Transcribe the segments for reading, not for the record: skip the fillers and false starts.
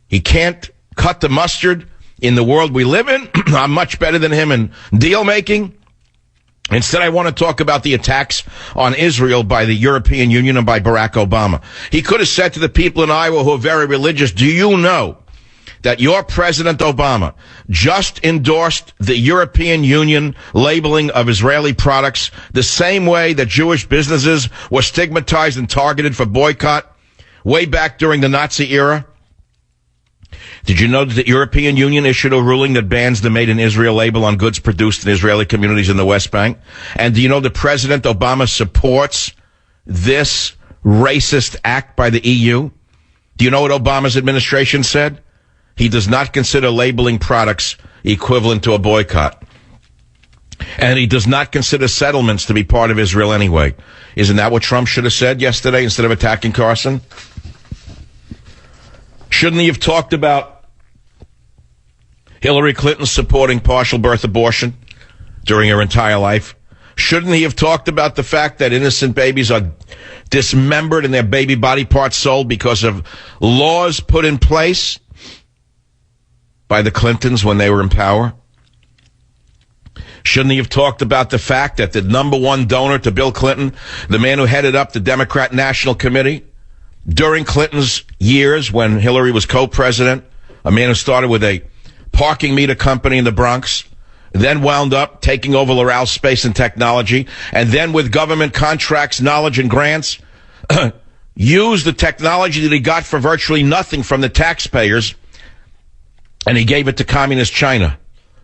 He can't cut the mustard in the world we live in. I'm much better than him in deal making. Instead, I want to talk about the attacks on Israel by the European Union and by Barack Obama. He could have said to the people in Iowa who are very religious, do you know that your President Obama just endorsed the European Union labeling of Israeli products the same way that Jewish businesses were stigmatized and targeted for boycott way back during the Nazi era? Did you know that the European Union issued a ruling that bans the Made in Israel label on goods produced in Israeli communities in the West Bank? And do you know that President Obama supports this racist act by the EU? Do you know what Obama's administration said? He does not consider labeling products equivalent to a boycott. And he does not consider settlements to be part of Israel anyway. Isn't that what Trump should have said yesterday instead of attacking Carson? Shouldn't he have talked about Hillary Clinton supporting partial birth abortion during her entire life? Shouldn't he have talked about the fact that innocent babies are dismembered and their baby body parts sold because of laws put in place by the Clintons when they were in power? Shouldn't he have talked about the fact that the number one donor to Bill Clinton, the man who headed up the Democrat National Committee during Clinton's years when Hillary was co-president, a man who started with a parking meter company in the Bronx, then wound up taking over Loral Space and Technology, and then with government contracts, knowledge, and grants, used the technology that he got for virtually nothing from the taxpayers, and he gave it to communist China,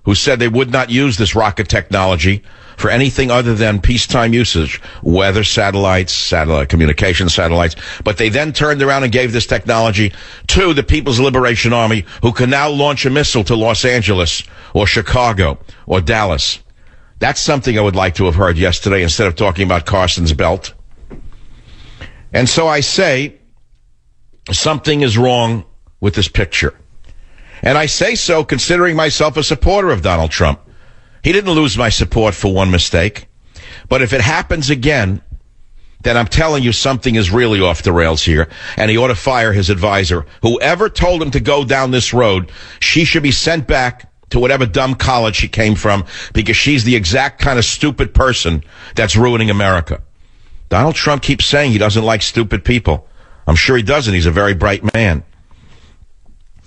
who said they would not use this rocket technology for anything other than peacetime usage, weather satellites, satellite communication satellites. But they then turned around and gave this technology to the People's Liberation Army, who can now launch a missile to Los Angeles or Chicago or Dallas. That's something I would like to have heard yesterday instead of talking about Carson's belt. And so I say something is wrong with this picture. And I say so considering myself a supporter of Donald Trump. He didn't lose my support for one mistake. But if it happens again, then I'm telling you something is really off the rails here, and he ought to fire his advisor. Whoever told him to go down this road, she should be sent back to whatever dumb college she came from, because she's the exact kind of stupid person that's ruining America. Donald Trump keeps saying he doesn't like stupid people. I'm sure he doesn't. He's a very bright man.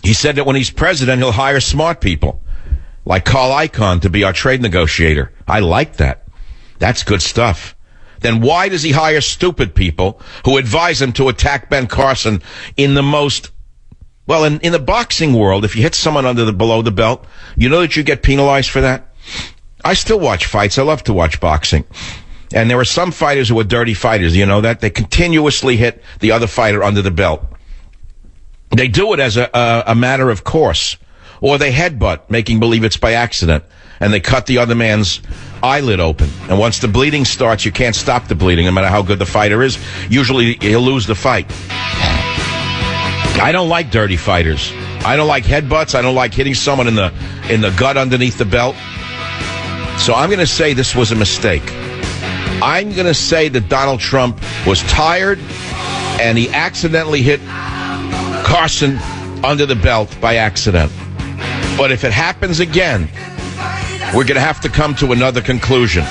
He said that when he's president, he'll hire smart people, like Carl Icahn to be our trade negotiator. I like that. That's good stuff. Then why does he hire stupid people who advise him to attack Ben Carson in the most, well, in the boxing world, if you hit someone below the belt, you know that you get penalized for that? I still watch fights. I love to watch boxing. And there are some fighters who are dirty fighters. You know that? They continuously hit the other fighter under the belt. They do it as a matter of course. Or they headbutt, making believe it's by accident, and they cut the other man's eyelid open. And once the bleeding starts, you can't stop the bleeding, no matter how good the fighter is. Usually, he'll lose the fight. I don't like dirty fighters. I don't like headbutts. I don't like hitting someone in the gut underneath the belt. So I'm going to say this was a mistake. I'm going to say that Donald Trump was tired, and he accidentally hit Carson under the belt by accident. But if it happens again, we're going to have to come to another conclusion.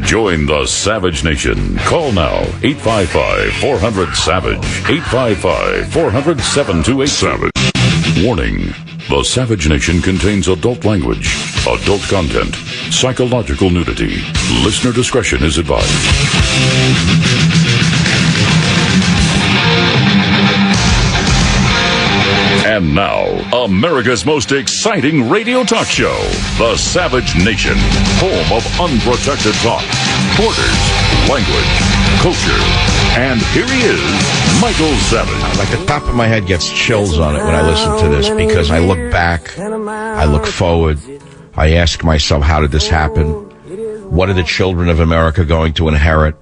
Join the Savage Nation. Call now, 855-400-SAVAGE, 855-400-7288. Savage. Warning, the Savage Nation contains adult language, adult content, psychological nudity. Listener discretion is advised. And now, America's most exciting radio talk show, The Savage Nation, home of unprotected talk, borders, language, culture. And here he is, Michael Savage. Like the top of my head gets chills on it when I listen to this, because I look back, I look forward, I ask myself, how did this happen? What are the children of America going to inherit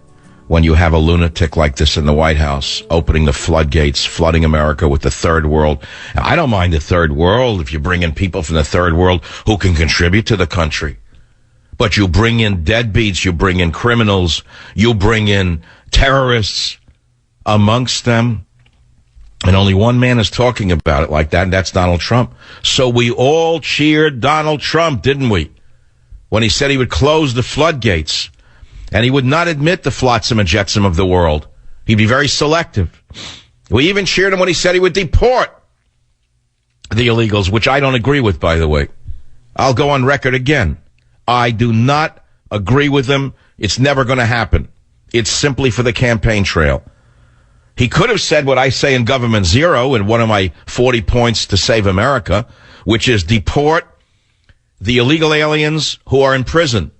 when you have a lunatic like this in the White House, opening the floodgates, flooding America with the third world? And I don't mind the third world if you bring in people from the third world who can contribute to the country. But you bring in deadbeats, you bring in criminals, you bring in terrorists amongst them. And only one man is talking about it like that, and that's Donald Trump. So we all cheered Donald Trump, didn't we? When he said he would close the floodgates, and he would not admit the flotsam and jetsam of the world. He'd be very selective. We even cheered him when he said he would deport the illegals, which I don't agree with, by the way. I'll go on record again. I do not agree with him. It's never going to happen. It's simply for the campaign trail. He could have said what I say in Government Zero in one of my 40 points to save America, which is deport the illegal aliens who are in prison.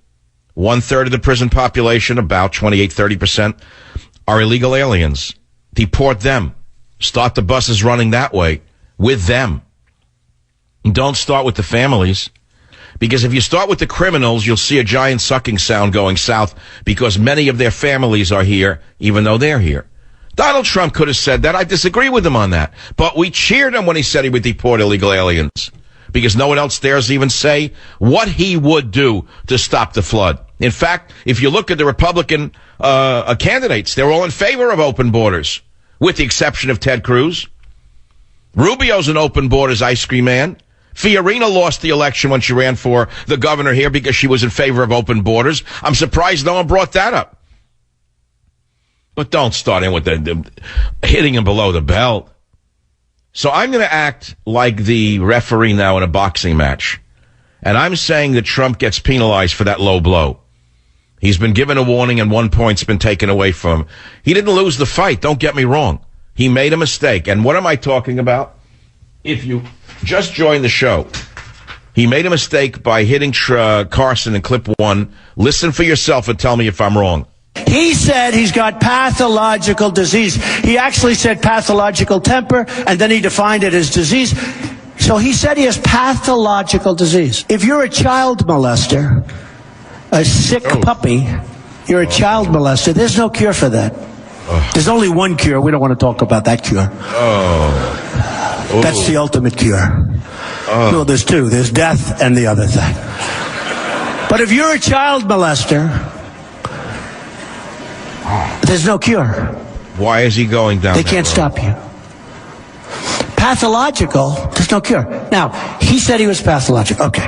1/3 of the prison population, about 28-30%, are illegal aliens. Deport them. Start the buses running that way with them. Don't start with the families. Because if you start with the criminals, you'll see a giant sucking sound going south because many of their families are here, even though they're here. Donald Trump could have said that. I disagree with him on that. But we cheered him when he said he would deport illegal aliens because no one else dares even say what he would do to stop the flood. In fact, if you look at the Republican candidates, they're all in favor of open borders, with the exception of Ted Cruz. Rubio's an open borders ice cream man. Fiorina lost the election when she ran for the governor here because she was in favor of open borders. I'm surprised no one brought that up. But don't start in with the hitting him below the belt. So I'm going to act like the referee now in a boxing match. And I'm saying that Trump gets penalized for that low blow. He's been given a warning and 1 point's been taken away from him. He didn't lose the fight, don't get me wrong. He made a mistake. And what am I talking about? If you just joined the show, he made a mistake by hitting Carson in clip 1. Listen for yourself and tell me if I'm wrong. He said he's got pathological disease. He actually said pathological temper, and then he defined it as disease. So he said he has pathological disease. If you're a child molester, a sick puppy, you're a child molester, there's no cure for that. There's only one cure. We don't want to talk about that cure. That's the ultimate cure. Well, there's two. There's death and the other thing. But if you're a child molester, there's no cure. Why is he going down? They can't stop you. Pathological, there's no cure. Now, he said he was pathological. Okay.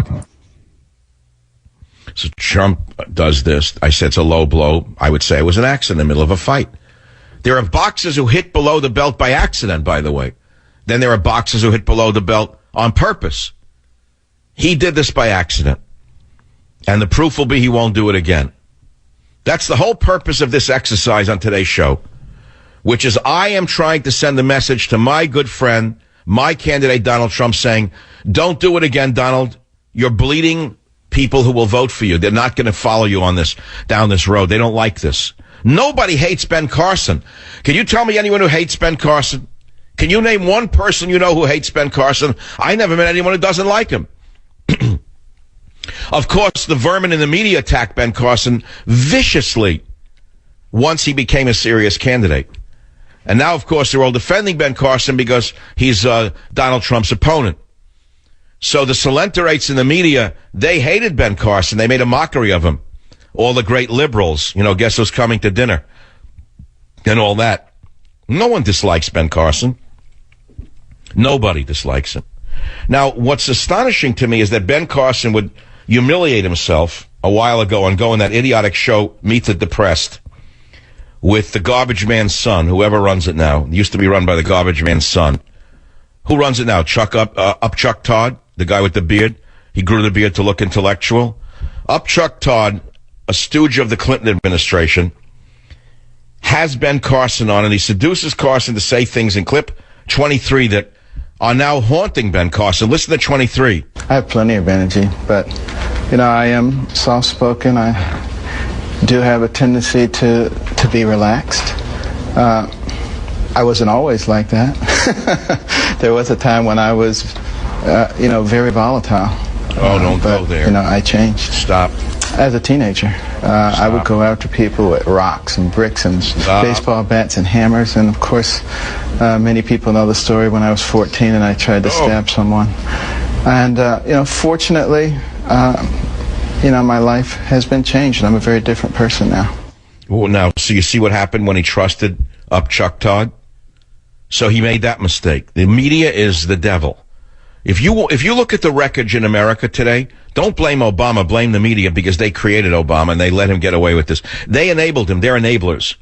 So Trump does this. I said it's a low blow. I would say it was an accident in the middle of a fight. There are boxers who hit below the belt by accident, by the way. Then there are boxers who hit below the belt on purpose. He did this by accident. And the proof will be he won't do it again. That's the whole purpose of this exercise on today's show, which is I am trying to send a message to my good friend, my candidate, Donald Trump, saying, don't do it again, Donald. You're bleeding people who will vote for you. They're not going to follow you on this, down this road. They don't like this. Nobody hates Ben Carson. Can you tell me anyone who hates Ben Carson? Can you name one person you know who hates Ben Carson? I never met anyone who doesn't like him. Of course, the vermin in the media attacked Ben Carson viciously once he became a serious candidate. And now, of course, they're all defending Ben Carson because he's Donald Trump's opponent. So the Salenterates in the media, they hated Ben Carson. They made a mockery of him. All the great liberals, guess who's coming to dinner and all that. No one dislikes Ben Carson. Nobody dislikes him. Now, what's astonishing to me is that Ben Carson would humiliate himself a while ago and go on that idiotic show, Meet the Depressed, with the garbage man's son, whoever runs it now. It used to be run by the garbage man's son. Who runs it now? Chuck Todd, the guy with the beard. He grew the beard to look intellectual. Chuck Todd, a stooge of the Clinton administration, has Ben Carson on, and he seduces Carson to say things in clip 23 that are now haunting Ben Carson. Listen to 23. I have plenty of energy, but, I am soft-spoken. I do have a tendency to be relaxed. I wasn't always like that. There was a time when I was, very volatile. Oh, don't go there. I changed. Stop. As a teenager, I would go after people with rocks and bricks and baseball bats and hammers. And, of course, many people know the story when I was 14 and I tried to stab someone. And, fortunately, my life has been changed. And I'm a very different person now. Well, now, so you see what happened when he trusted Chuck Todd? So he made that mistake. The media is the devil. If you look at the wreckage in America today, don't blame Obama, blame the media, because they created Obama and they let him get away with this. They enabled him. They're enablers.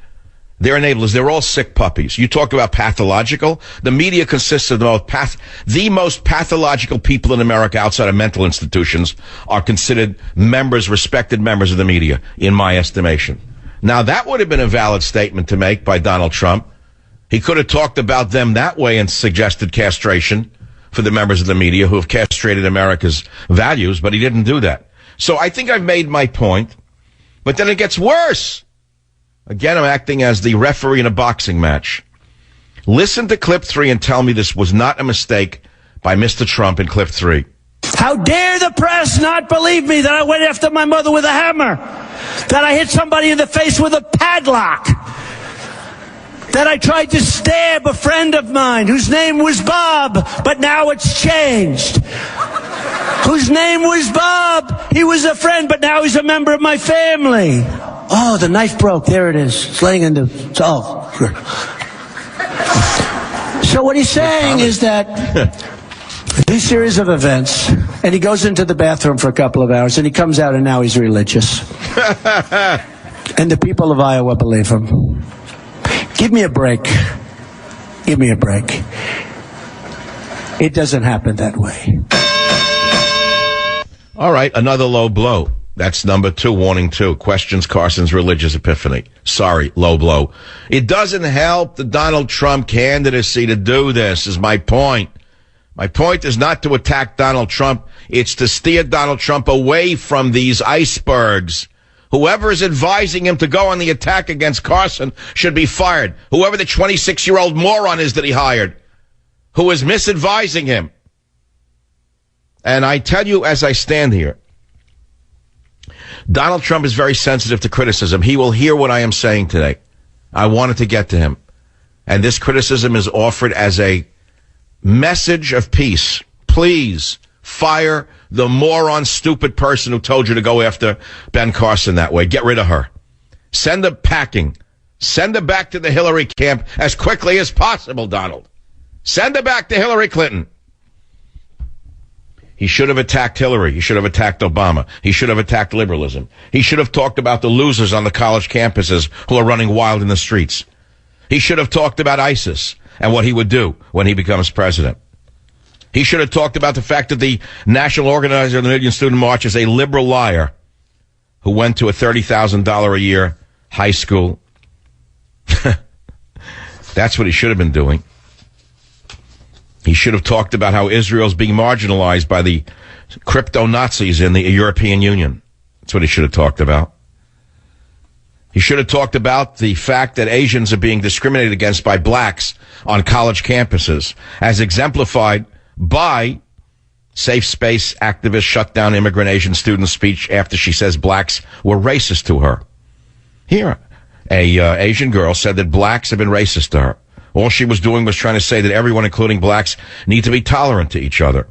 They're enablers. They're all sick puppies. You talk about pathological. The media consists of the most pathological people in America outside of mental institutions are considered respected members of the media, in my estimation. Now, that would have been a valid statement to make by Donald Trump. He could have talked about them that way and suggested castration for the members of the media who have castrated America's values, but he didn't do that. So I think I've made my point, but then it gets worse. Again, I'm acting as the referee in a boxing match. Listen to clip 3 and tell me this was not a mistake by Mr. Trump in clip 3. How dare the press not believe me that I went after my mother with a hammer, that I hit somebody in the face with a padlock, that I tried to stab a friend of mine whose name was Bob, but now it's changed. Whose name was Bob. He was a friend, but now he's a member of my family. Oh, the knife broke. There it is. It's laying in the... Oh, sure. So what he's saying is that these series of events, and he goes into the bathroom for a couple of hours, and he comes out, and now he's religious. And the people of Iowa believe him. Give me a break. Give me a break. It doesn't happen that way. All right, another low blow. That's number 2, warning 2. Questions Carson's religious epiphany. Sorry, low blow. It doesn't help the Donald Trump candidacy to do this, is my point. My point is not to attack Donald Trump. It's to steer Donald Trump away from these icebergs. Whoever is advising him to go on the attack against Carson should be fired. Whoever the 26-year-old moron is that he hired, who is misadvising him. And I tell you as I stand here, Donald Trump is very sensitive to criticism. He will hear what I am saying today. I wanted to get to him. And this criticism is offered as a message of peace. Please fire the moron, stupid person who told you to go after Ben Carson that way. Get rid of her. Send her packing. Send her back to the Hillary camp as quickly as possible, Donald. Send her back to Hillary Clinton. He should have attacked Hillary. He should have attacked Obama. He should have attacked liberalism. He should have talked about the losers on the college campuses who are running wild in the streets. He should have talked about ISIS and what he would do when he becomes president. He should have talked about the fact that the national organizer of the Million Student March is a liberal liar who went to a $30,000 a year high school. That's what he should have been doing. He should have talked about how Israel's being marginalized by the crypto-Nazis in the European Union. That's what he should have talked about. He should have talked about the fact that Asians are being discriminated against by blacks on college campuses, as exemplified by safe space activist shut down immigrant Asian student speech after she says blacks were racist to her. Here, a Asian girl said that blacks have been racist to her. All she was doing was trying to say that everyone, including blacks, need to be tolerant to each other.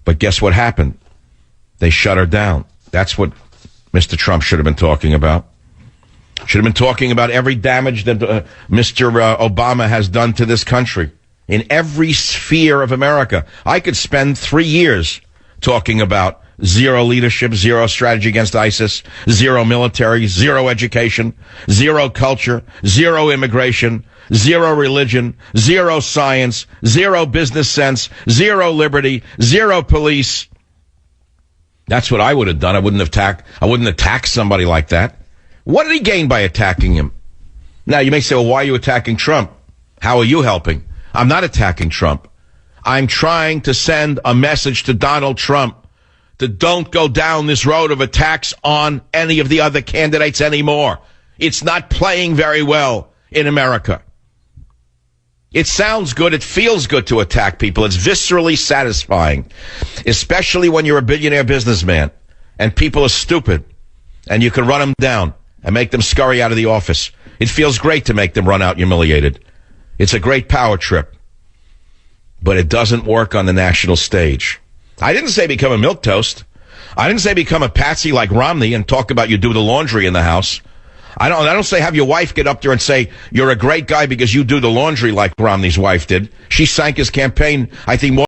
But guess what happened? They shut her down. That's what Mr. Trump should have been talking about. Should have been talking about every damage that Mr. Obama has done to this country in every sphere of America. I could spend 3 years talking about zero leadership, zero strategy against ISIS, zero military, zero education, zero culture, zero immigration, zero religion, zero science, zero business sense, zero liberty, zero police. That's what I would have done. I wouldn't attack somebody like that. What did he gain by attacking him? Now, you may say, well, why are you attacking Trump? How are you helping? I'm not attacking Trump. I'm trying to send a message to Donald Trump to don't go down this road of attacks on any of the other candidates anymore. It's not playing very well in America. It sounds good. It feels good to attack people. It's viscerally satisfying, especially when you're a billionaire businessman and people are stupid and you can run them down and make them scurry out of the office. It feels great to make them run out humiliated. It's a great power trip, but it doesn't work on the national stage. I didn't say become a milquetoast. I didn't say become a patsy like Romney and talk about you do the laundry in the house. I don't say have your wife get up there and say you're a great guy because you do the laundry like Romney's wife did. She sank his campaign, I think, more